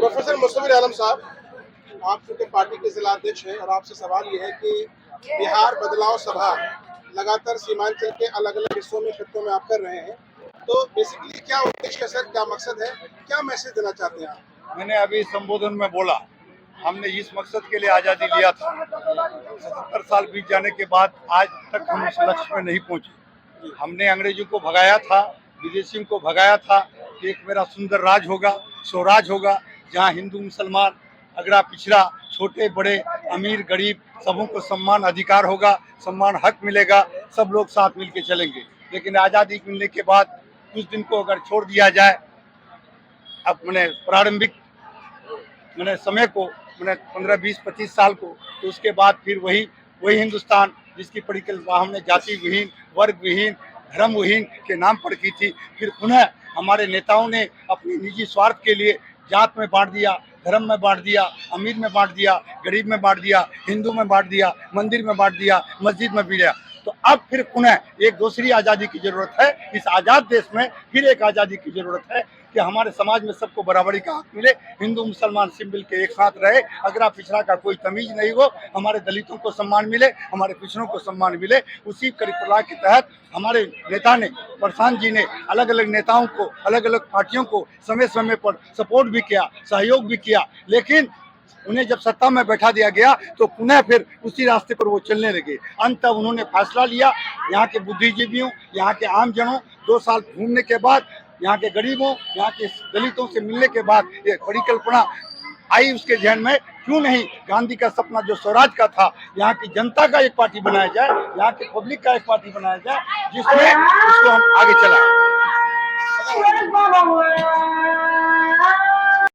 Professor मुस्तफिर आलम साहब, आप चूंकि पार्टी के जिला अध्यक्ष हैं और आपसे सवाल ये है कि बिहार बदलाव सभा लगातार सीमांचल के अलग अलग हिस्सों में खित्तों में आप कर रहे हैं, तो बेसिकली क्या उद्देश्य है सर, क्या मकसद है, क्या मैसेज देना चाहते हैं आप? मैंने अभी संबोधन में बोला, हमने इस मकसद के लिए आज़ादी लिया था। 77 साल बीत जाने के बाद आज तक हम उस लक्ष्य में नहीं पहुंचे। हमने अंग्रेजों को भगाया था, विदेशियों को भगाया था कि एक मेरा सुंदर राज होगा, स्वराज होगा, जहां हिंदू मुसलमान, अगड़ा पिछड़ा, छोटे बड़े, अमीर गरीब, सबों को सम्मान अधिकार होगा, सम्मान हक मिलेगा, सब लोग साथ मिलके चलेंगे। लेकिन आज़ादी मिलने के बाद कुछ दिन को अगर छोड़ दिया जाए, अब मैंने प्रारंभिक मैंने समय को, मैंने 15, 20, 25 साल को, तो उसके बाद फिर वही हिंदुस्तान जिसकी परिकल्पना हमने जाति विहीन, वर्ग विहीन, धर्म विहीन के नाम पर की थी, फिर पुनः हमारे नेताओं ने अपनी निजी स्वार्थ के लिए जात में बांट दिया, धर्म में बांट दिया, अमीर में बांट दिया, गरीब में बांट दिया, हिंदू में बांट दिया, मंदिर में बांट दिया, मस्जिद में भी दिया। तो अब फिर पुनः एक दूसरी आज़ादी की जरूरत है। इस आज़ाद देश में फिर एक आज़ादी की जरूरत है कि हमारे समाज में सबको बराबरी का हक मिले, हिंदू मुसलमान सिम मिल के एक साथ रहे, अगड़ा पिछड़ा का कोई तमीज नहीं हो, हमारे दलितों को सम्मान मिले, हमारे पिछड़ों को सम्मान मिले। उसी परिकल्पना के तहत हमारे नेता ने, प्रशांत जी ने अलग अलग नेताओं को, अलग अलग पार्टियों को समय समय पर सपोर्ट भी किया, सहयोग भी किया, लेकिन उन्हें जब सत्ता में बैठा दिया गया तो पुनः फिर उसी रास्ते पर वो चलने लगे। अंत उन्होंने फैसला लिया, यहाँ के बुद्धिजीवियों, यहाँ के आम जनों, 2 साल घूमने के बाद, यहाँ के गरीबों, यहाँ के दलितों से मिलने के बाद एक परिकल्पना आई उसके जहन में, क्यों नहीं गांधी का सपना जो स्वराज का था, यहाँ की जनता का एक पार्टी बनाया जाए, यहाँ के पब्लिक का एक पार्टी बनाया जाए, जिसमें उसको हम आगे चलाएं।